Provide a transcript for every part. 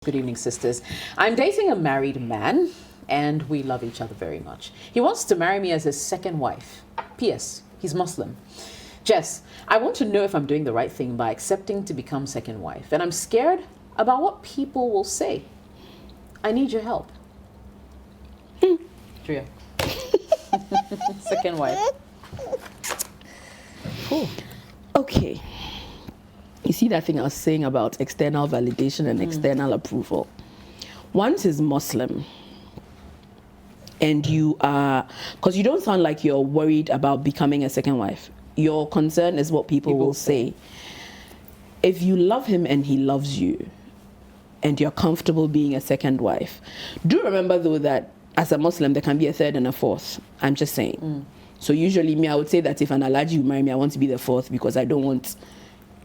Good evening, sisters. I'm dating a married man and we love each other very much. He wants to marry me as his second wife. P.S. He's Muslim. Jess, I want to know if I'm doing the right thing by accepting to become second wife. And I'm scared about what people will say. I need your help. Drea. Second wife. Cool. Okay. You see that thing I was saying about external validation and external approval. Once is Muslim, and you are, because you don't sound like you're worried about becoming a second wife. Your concern is what people will say. If you love him and he loves you, and you're comfortable being a second wife, do remember though that as a Muslim, there can be a third and a fourth. I'm just saying. So usually me, I would say that if an Alhaji will marry me, I want to be the fourth because I don't want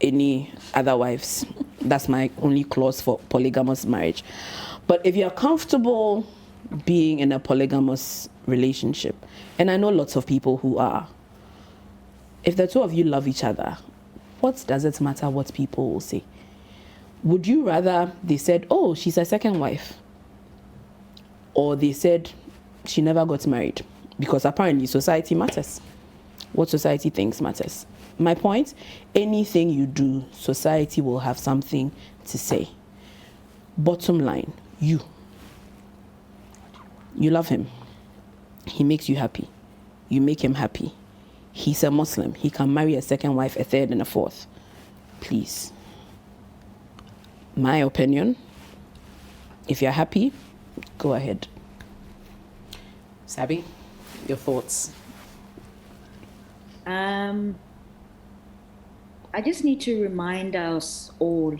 any other wives. That's my only clause for polygamous marriage. But if you're comfortable being in a polygamous relationship, and I know lots of people who are, if the two of you love each other, what does it matter what people will say? Would you rather they said, oh, she's a second wife, or they said she never got married? Because apparently society matters. What society thinks matters. My point, anything you do, society will have something to say. Bottom line, you love him. He makes you happy. You make him happy. He's a Muslim. He can marry a second wife, a third, and a fourth. Please. My opinion, if you're happy, go ahead. Sabi, your thoughts? I just need to remind us all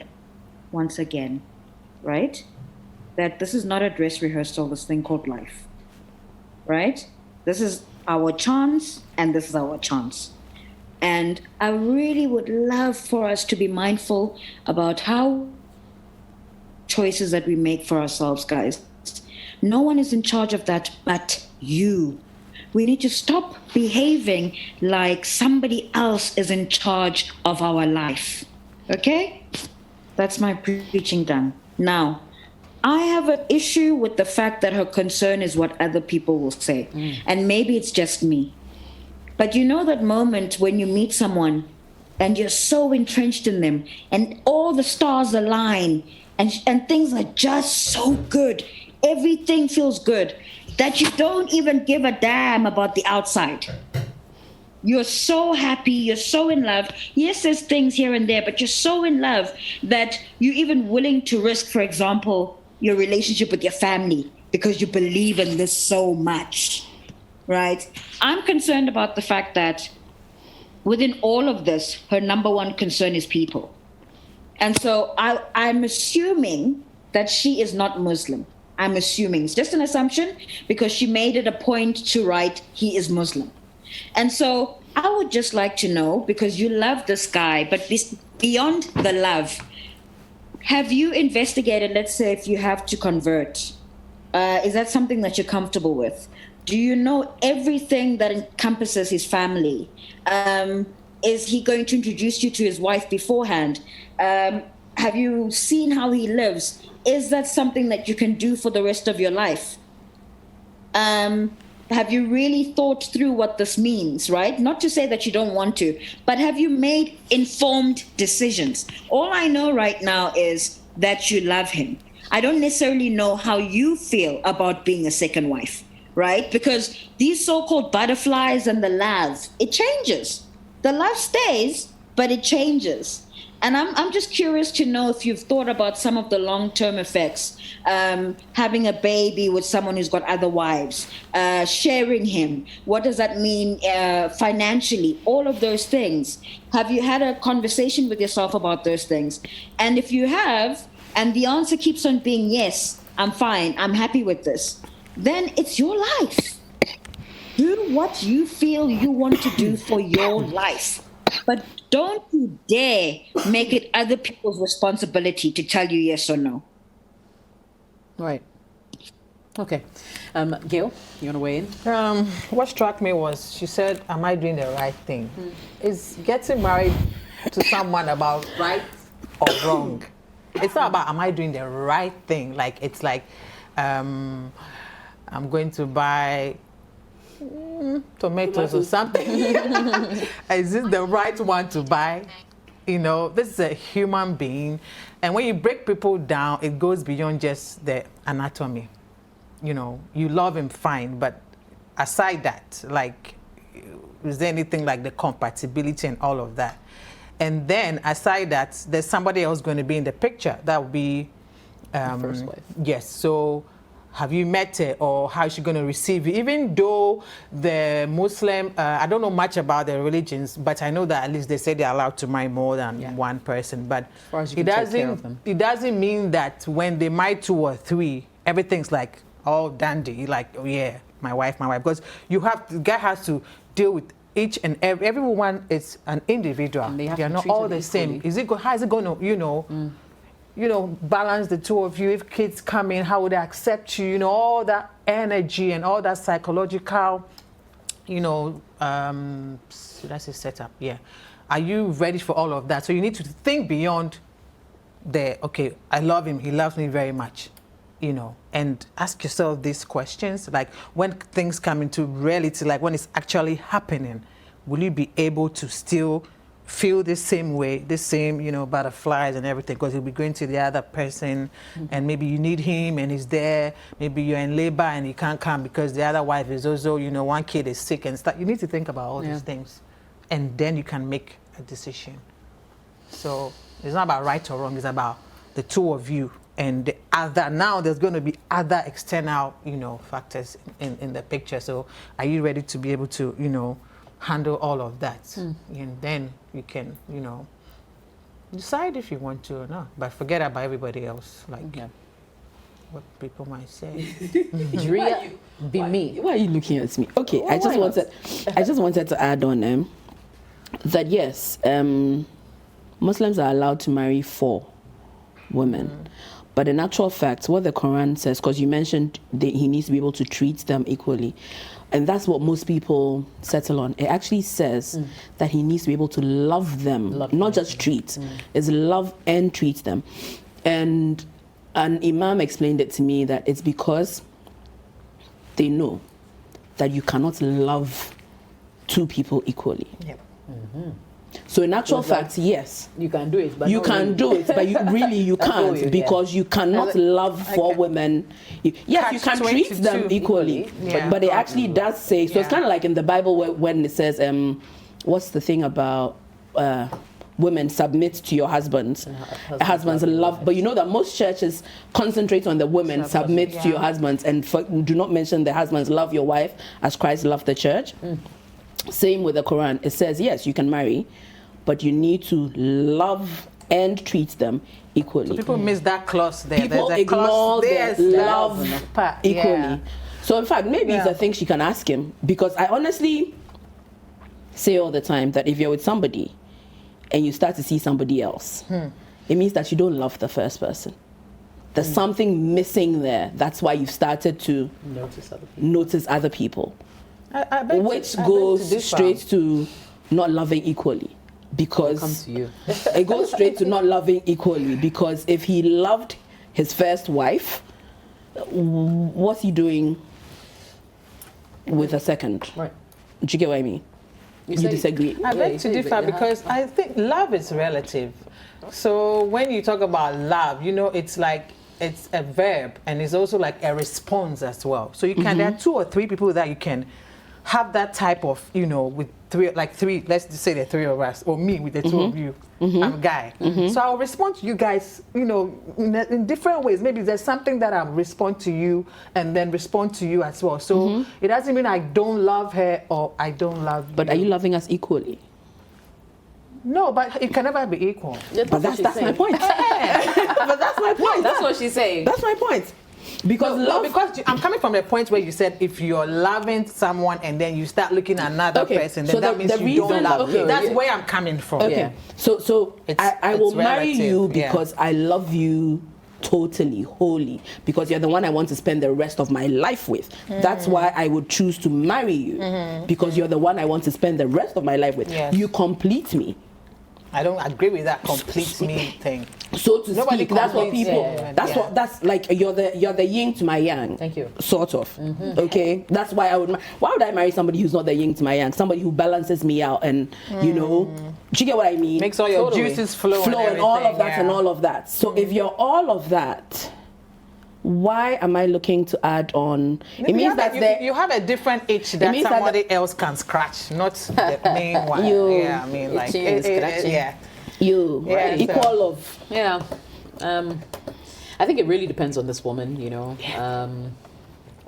once again, right? That this is not a dress rehearsal, this thing called life, right? This is our chance and this is our chance. And I really would love for us to be mindful about how choices that we make for ourselves, guys. No one is in charge of that but you. We need to stop behaving like somebody else is in charge of our life. Okay? That's my preaching done. Now, I have an issue with the fact that her concern is what other people will say. And maybe it's just me. But you know that moment when you meet someone and you're so entrenched in them and all the stars align and things are just so good. Everything feels good. That you don't even give a damn about the outside. You're so happy, you're so in love. Yes, there's things here and there, but you're so in love that you're even willing to risk, for example, your relationship with your family because you believe in this so much, right? I'm concerned about the fact that within all of this, her number one concern is people. And so I'm assuming that she is not Muslim. I'm assuming. It's just an assumption because she made it a point to write, he is Muslim. And so I would just like to know, because you love this guy, but beyond the love, have you investigated, let's say, if you have to convert? Is that something that you're comfortable with? Do you know everything that encompasses his family? Is he going to introduce you to his wife beforehand? Have you seen how he lives? Is that something that you can do for the rest of your life? Have you really thought through what this means, right? Not to say that you don't want to, but have you made informed decisions? All I know right now is that you love him. I don't necessarily know how you feel about being a second wife, right? Because these so-called butterflies and the love, it changes. The love stays, but it changes. And I'm just curious to know if you've thought about some of the long-term effects, having a baby with someone who's got other wives, sharing him. What does that mean financially? All of those things. Have you had a conversation with yourself about those things? And if you have, and the answer keeps on being yes, I'm fine, I'm happy with this, then it's your life. Do what you feel you want to do for your life. But don't you dare make it other people's responsibility to tell you yes or no. Right. Okay. Gail, you want to weigh in? What struck me was she said, am I doing the right thing? Is getting married to someone about right or wrong? It's not about am I doing the right thing. Like it's like I'm going to buy tomatoes or something. Is this the right one to buy? You know, this is a human being, and when you break people down, it goes beyond just the anatomy. You know, you love him fine, but aside that, like, is there anything like the compatibility and all of that? And then aside that, there's somebody else going to be in the picture. That would be first wife. Yes. So have you met her, or how is she going to receive you? Even though the Muslim, I don't know much about their religions, but I know that at least they say they're allowed to marry more than one person. But far as you can take care of them. it doesn't mean that when they marry 2 or 3, everything's like all dandy, like, oh yeah, my wife, because the guy has to deal with each and every woman is an individual. And they have They're to not treat all them the same. equally. How is it going to, balance the 2 of you? If kids come in, how would they accept you? You know, all that energy and all that psychological, that's a setup. Yeah. Are you ready for all of that? So you need to think beyond okay, I love him, he loves me very much, and ask yourself these questions. Like, when things come into reality, like when it's actually happening, will you be able to still feel the same way, the same, butterflies and everything? Because you'll be going to the other person, and maybe you need him and he's there. Maybe you're in labor and he can't come because the other wife is also, one kid is sick and stuff. You need to think about all these things, and then you can make a decision. So it's not about right or wrong. It's about the 2 of you and the other. Now there's going to be other external, factors in the picture. So are you ready to be able to, handle all of that? And then you can, decide if you want to or not. But forget about everybody else, like what people might say. Drea, be me. Why are you looking at me? Okay, I just wanted to add on that yes, Muslims are allowed to marry 4 women. But in actual fact, what the Quran says, because you mentioned that he needs to be able to treat them equally, and that's what most people settle on. It actually says that he needs to be able to love them, not just treat. It's love and treat them. And an imam explained it to me that it's because they know that you cannot love 2 people equally. Yep. So in actual fact, yes, You can do it, but you not can really. do it, but you really can't, you, because you cannot love 4 women. Yes, you can treat them 22 equally, Yeah. but it actually does say. So it's kind of like in the Bible when it says, what's the thing about women submit to your husbands, husbands love. But you know that most churches concentrate on the women submit to your husbands, and do not mention the husbands love your wife as Christ loved the church. Same with the Quran. It says, yes, you can marry, but you need to love and treat them equally. So people miss that clause there. People There's a clause ignore the there, love part. equally. Yeah. So in fact, maybe it's a thing she can ask him, because I honestly say all the time that if you're with somebody and you start to see somebody else, it means that you don't love the first person. There's something missing there. That's why you've started to notice other people. Which goes straight to not loving equally, because Come to you. it goes straight to not loving equally, because if he loved his first wife, what's he doing with a second? Right. Do you get what I mean? You say- disagree? I beg to differ, because I think love is relative. So when you talk about love, it's like it's a verb, and it's also like a response as well. So you can there are 2 or 3 people that you can have that type of, with 3, let's just say the 3 of us, or me with the 2 of you. I'm a guy. So I'll respond to you guys, in different ways. Maybe there's something that I'll respond to you and then respond to you as well. So it doesn't mean I don't love her or I don't love you. But are you loving us equally? No, but it can never be equal. But that's my point. But that's my point. That's what she's saying. That's my point. Because love. Because I'm coming from the point where you said if you're loving someone and then you start looking at another person, then so that means you don't love. okay, That's where I'm coming from. Okay. Yeah. So I will it's marry you relative, yeah. because I love you totally, wholly, because you're the one I want to spend the rest of my life with. That's why I would choose to marry you, because you're the one I want to spend the rest of my life with. Yes. You complete me. I don't agree with that complete me thing. So to Nobody speak, that's what completes people. it. That's Yeah. what. That's like you're the yin to my yang. Thank you. Sort of. Okay. That's why I would. Why would I marry somebody who's not the yin to my yang? Somebody who balances me out, and you know, do you get what I mean? Makes all your Totally. juices flow And all of that yeah. and all of that. So if you're all of that, why am I looking to add on? It means that you have a different itch that means that somebody else can scratch, not the main one. You- Yeah, I mean, like, itching and scratching. yeah. you Yeah, equal so- of. Yeah. I think it really depends on this woman, you know.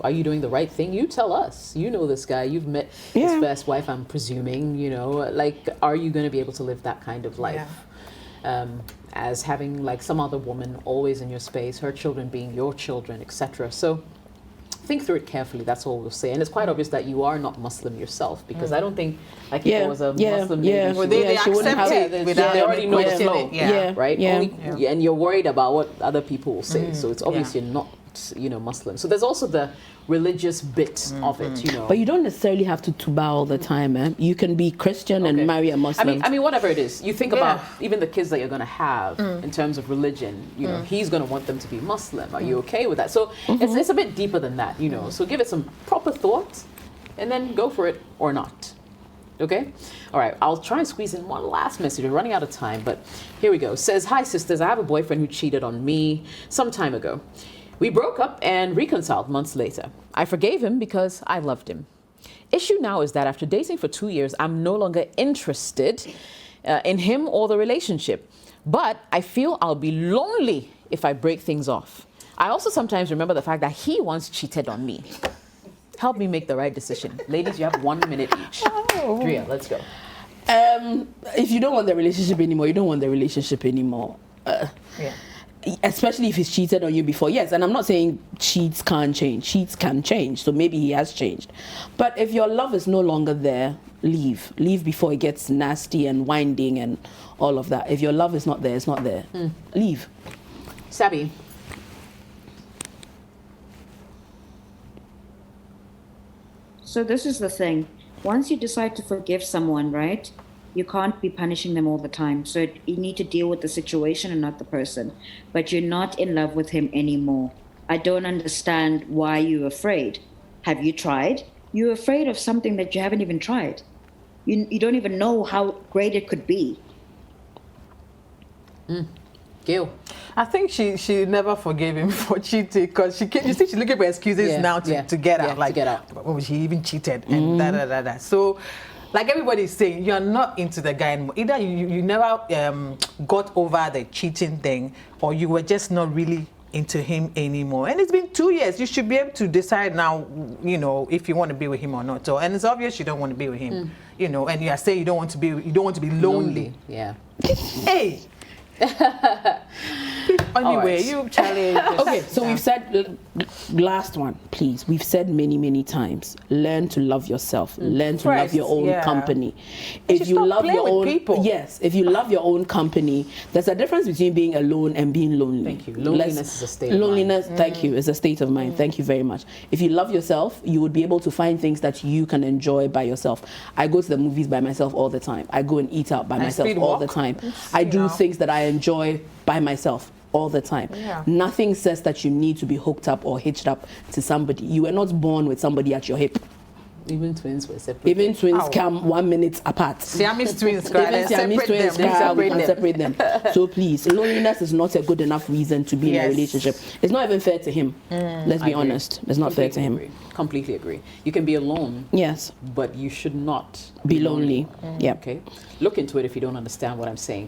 Are you doing the right thing? You tell us. You know this guy. You've met his Yeah. first wife, I'm presuming, you know. Like, are you going to be able to live that kind of life? As having, like, some other woman always in your space, her children being your children, etc. So think through it carefully. That's all we'll say. And it's quite obvious that you are not Muslim yourself, because I don't think, like, if Yeah, there was a yeah, Muslim yeah. lady, Well, they she wouldn't accept have- it yeah, without they already know the questioning flow. it. Yeah. Yeah. right? Yeah. Only, and you're worried about what other people will say. So it's obvious you're not, you know, Muslim. So there's also the religious bit of it, you know. But you don't necessarily have to tuba all the time, eh? You can be Christian and Okay. marry a Muslim. I mean, whatever it is, you think about Yeah. even the kids that you're going to have in terms of religion. You know, he's going to want them to be Muslim. Are you okay with that? So it's a bit deeper than that, you know. So give it some proper thought, and then go for it or not. Okay? All right, I'll try and squeeze in one last message. We're running out of time, but here we go. Says, "Hi sisters, I have a boyfriend who cheated on me some time ago. We broke up and reconciled months later. I forgave him because I loved him. Issue now is that after dating for 2 years, I'm no longer interested in him or the relationship. But I feel I'll be lonely if I break things off. I also sometimes remember the fact that he once cheated on me. Help me make the right decision." Ladies, you have 1 minute each. Drea, let's go. If you don't want the relationship anymore, you don't want the relationship anymore. Yeah. Especially if he's cheated on you before. Yes, and I'm not saying cheats can't change. Cheats can change. So maybe he has changed. But if your love is no longer there, leave. Leave before it gets nasty and winding and all of that. If your love is not there, it's not there. Leave. Sabi. So this is the thing. Once you decide to forgive someone, right, you can't be punishing them all the time. So you need to deal with the situation and not the person. But you're not in love with him anymore. I don't understand why you're afraid. Have you tried? You're afraid of something that you haven't even tried. You don't even know how great it could be. Gail. I think she never forgave him for cheating, because you see she's looking for excuses Yeah, now yeah, to get yeah, out. Like, to get out. oh, she even cheated and da da da da. So, like everybody's saying, you're not into the guy anymore. Either you never got over the cheating thing, or you were just not really into him anymore. And it's been 2 years. You should be able to decide now, you know, if you want to be with him or not. So, and it's obvious you don't want to be with him, you know. And you are saying you don't want to be lonely. Yeah. Hey. Anyway, right. you Charlie. Okay, so we've said, last one, please. We've said many, many times, learn to love yourself. Learn to love First, your own yeah. company. should If you stop love playing your with own people. Yes, if you love your own company, there's a difference between being alone and being lonely. Thank you. Loneliness is a state of Loneliness, thank you, is a state of mind. Thank you very much. If you love yourself, you would be able to find things that you can enjoy by yourself. I go to the movies by myself all the time. I go and eat out by myself speed all walk. the time. It's, I you do know. things that I enjoy by myself all the time. Yeah. Nothing says that you need to be hooked up or hitched up to somebody. You were not born with somebody at your hip. Even twins were separate. Even twins Ow. come 1 minute apart. Siamese twins, cry, Even then Siamese separate twins them. cry, we Separate can them. separate them. So please, loneliness is not a good enough reason to be in a Yes. relationship. It's not even fair to him. Let's be I agree. honest. It's not fair to him. Completely agree. You can be alone, Yes. but you should not Be lonely. Yeah. Okay, look into it if you don't understand what I'm saying.